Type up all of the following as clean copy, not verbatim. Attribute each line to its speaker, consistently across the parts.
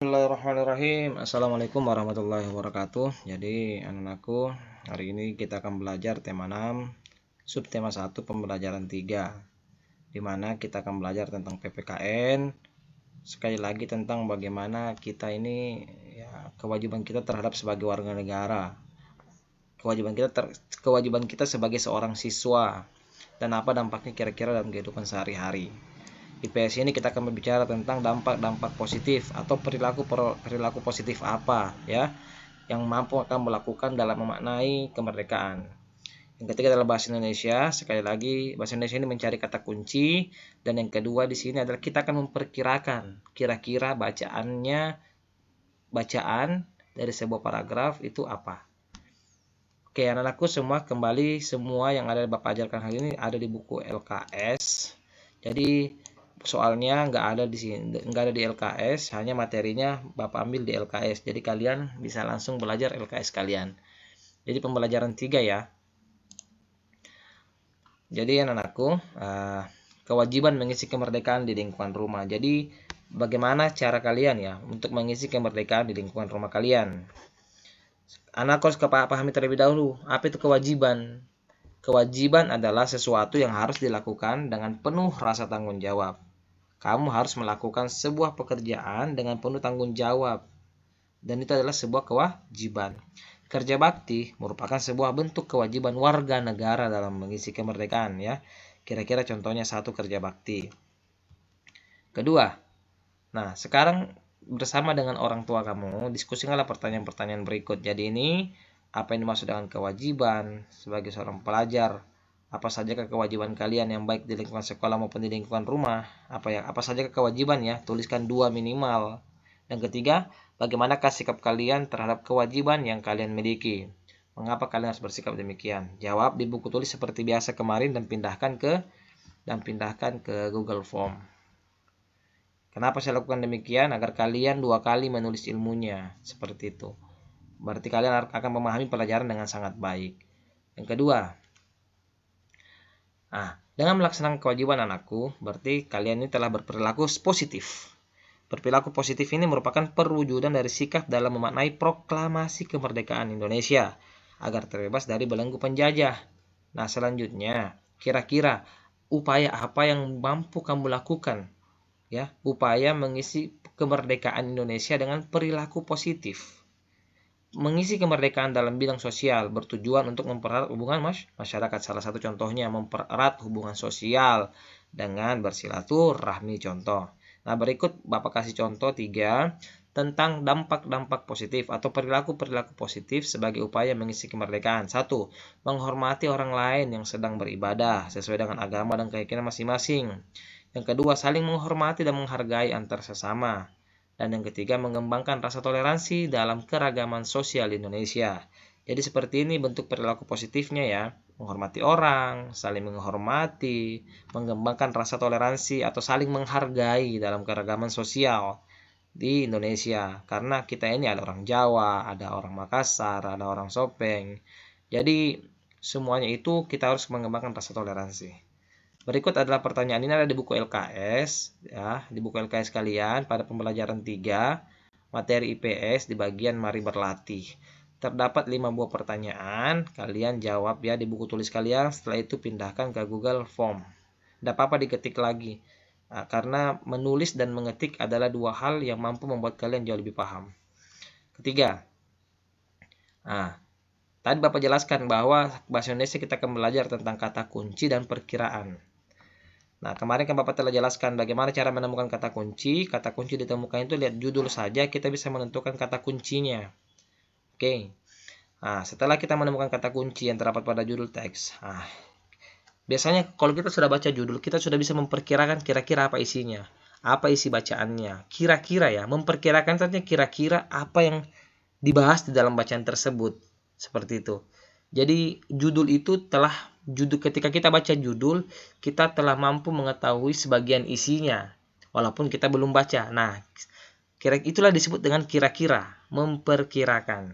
Speaker 1: Bismillahirrahmanirrahim. Assalamualaikum warahmatullahi wabarakatuh. Jadi anak-anakku, hari ini kita akan belajar tema 6, subtema 1, pembelajaran 3, di mana kita akan belajar tentang PPKN. Sekali lagi tentang bagaimana kita ini, ya, kewajiban kita terhadap sebagai warga negara, kewajiban kita sebagai seorang siswa, dan apa dampaknya kira-kira dalam kehidupan sehari-hari. Di PS ini kita akan berbicara tentang dampak-dampak positif atau perilaku positif apa ya yang mampu akan melakukan dalam memaknai kemerdekaan. Yang ketiga adalah bahasa Indonesia. Sekali lagi, bahasa Indonesia ini mencari kata kunci, dan yang kedua di sini adalah kita akan memperkirakan kira-kira bacaan dari sebuah paragraf itu apa. Oke, anak-anakku semua, kembali semua yang ada Bapak ajarkan hari ini ada di buku LKS. Jadi soalnya nggak ada di sini, nggak ada di LKS, hanya materinya Bapak ambil di LKS. Jadi kalian bisa langsung belajar LKS kalian. Jadi pembelajaran 3 ya. Jadi anak-anakku, kewajiban mengisi kemerdekaan di lingkungan rumah. Jadi bagaimana cara kalian ya untuk mengisi kemerdekaan di lingkungan rumah kalian? Anak harus pahami terlebih dahulu, apa itu kewajiban? Kewajiban adalah sesuatu yang harus dilakukan dengan penuh rasa tanggung jawab. Kamu harus melakukan sebuah pekerjaan dengan penuh tanggung jawab, dan itu adalah sebuah kewajiban. Kerja bakti merupakan sebuah bentuk kewajiban warga negara dalam mengisi kemerdekaan ya. Kira-kira contohnya satu, kerja bakti. Kedua, nah sekarang bersama dengan orang tua kamu diskusikanlah pertanyaan-pertanyaan berikut. Jadi ini apa yang dimaksud dengan kewajiban sebagai seorang pelajar? Apa saja kewajiban kalian yang baik di lingkungan sekolah maupun di lingkungan rumah? Apa saja kewajiban ya? Tuliskan 2 minimal. Yang ketiga, bagaimanakah sikap kalian terhadap kewajiban yang kalian miliki? Mengapa kalian harus bersikap demikian? Jawab di buku tulis seperti biasa kemarin dan pindahkan ke Google Form. Kenapa saya lakukan demikian? Agar kalian 2 kali menulis ilmunya. Seperti itu. Berarti kalian akan memahami pelajaran dengan sangat baik. Yang kedua, dengan melaksanakan kewajiban anakku, berarti kalian ini telah berperilaku positif. Berperilaku positif ini merupakan perwujudan dari sikap dalam memaknai proklamasi kemerdekaan Indonesia agar terbebas dari belenggu penjajah. Nah, selanjutnya, kira-kira upaya apa yang mampu kamu lakukan? Ya, upaya mengisi kemerdekaan Indonesia dengan perilaku positif. Mengisi kemerdekaan dalam bidang sosial bertujuan untuk mempererat hubungan masyarakat. Salah satu contohnya mempererat hubungan sosial dengan bersilaturahmi contoh. Nah, berikut Bapak kasih contoh 3 tentang dampak-dampak positif atau perilaku-perilaku positif sebagai upaya mengisi kemerdekaan. 1. Menghormati orang lain yang sedang beribadah sesuai dengan agama dan keyakinan masing-masing. Yang kedua, saling menghormati dan menghargai antar sesama. Dan yang ketiga, mengembangkan rasa toleransi dalam keragaman sosial Indonesia. Jadi seperti ini bentuk perilaku positifnya ya. Menghormati orang, saling menghormati, mengembangkan rasa toleransi atau saling menghargai dalam keragaman sosial di Indonesia. Karena kita ini ada orang Jawa, ada orang Makassar, ada orang Sopeng. Jadi semuanya itu kita harus mengembangkan rasa toleransi. Berikut adalah pertanyaan, ini ada di buku LKS ya, di buku LKS kalian pada pembelajaran 3 materi IPS di bagian mari berlatih. Terdapat 5 buah pertanyaan, kalian jawab ya di buku tulis kalian, setelah itu pindahkan ke Google Form. Tidak apa-apa diketik lagi. Nah, karena menulis dan mengetik adalah 2 hal yang mampu membuat kalian jauh lebih paham. Ketiga. Nah, tadi Bapak jelaskan bahwa bahasa Indonesia kita akan belajar tentang kata kunci dan perkiraan. Nah, kemarin kan Bapak telah jelaskan bagaimana cara menemukan kata kunci. Kata kunci ditemukan itu lihat judul saja kita bisa menentukan kata kuncinya. Oke. Nah, setelah kita menemukan kata kunci yang terdapat pada judul teks. Nah, biasanya kalau kita sudah baca judul, kita sudah bisa memperkirakan kira-kira apa isinya. Apa isi bacaannya. Kira-kira ya, memperkirakan saja kira-kira apa yang dibahas di dalam bacaan tersebut. Seperti itu. Jadi judul itu ketika kita baca judul, kita telah mampu mengetahui sebagian isinya, walaupun kita belum baca. Nah, itulah disebut dengan kira-kira, memperkirakan.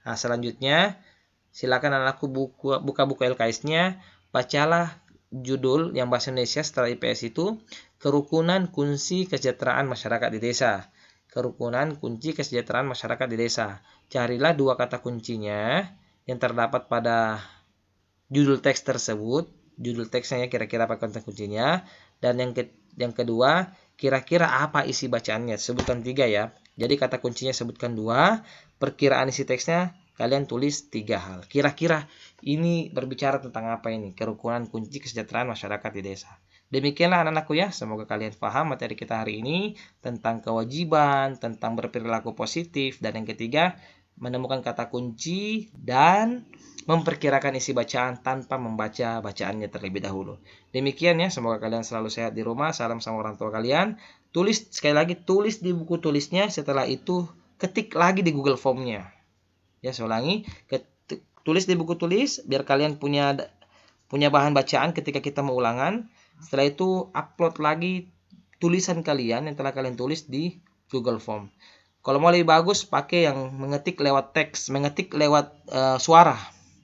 Speaker 1: Nah, selanjutnya, silakan anakku buka buku LKS-nya, bacalah judul yang bahasa Indonesia setelah IPS itu, Kerukunan Kunci Kesejahteraan Masyarakat di Desa. kerukunan kunci kesejahteraan masyarakat di desa. Carilah 2 kata kuncinya yang terdapat pada judul teks tersebut. Judul teksnya ya, kira-kira apa kata kuncinya. Dan yang kedua, kira-kira apa isi bacaannya. Sebutkan 3 ya. Jadi kata kuncinya sebutkan 2. Perkiraan isi teksnya kalian tulis 3 hal. Kira-kira ini berbicara tentang apa ini? Kerukunan kunci kesejahteraan masyarakat di desa. Demikianlah anak-anakku ya, semoga kalian paham materi kita hari ini tentang kewajiban, tentang berperilaku positif, dan yang ketiga, menemukan kata kunci dan memperkirakan isi bacaan tanpa membaca bacaannya terlebih dahulu. Demikian ya, semoga kalian selalu sehat di rumah, salam sama orang tua kalian. Tulis, sekali lagi, tulis di buku tulisnya, setelah itu ketik lagi di Google Form-nya. Ya, saya ulangi, tulis di buku tulis, biar kalian punya bahan bacaan ketika kita mau ulangan. Setelah itu upload lagi tulisan kalian yang telah kalian tulis di Google Form. Kalau mau lebih bagus pakai yang mengetik lewat teks, mengetik lewat suara.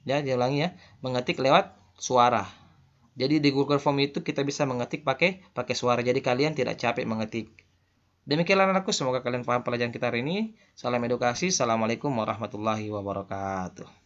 Speaker 1: Ya, diulangi ya, mengetik lewat suara. Jadi di Google Form itu kita bisa mengetik pakai suara. Jadi kalian tidak capek mengetik. Demikianlah anakku, semoga kalian paham pelajaran kita hari ini. Salam edukasi. Assalamualaikum warahmatullahi wabarakatuh.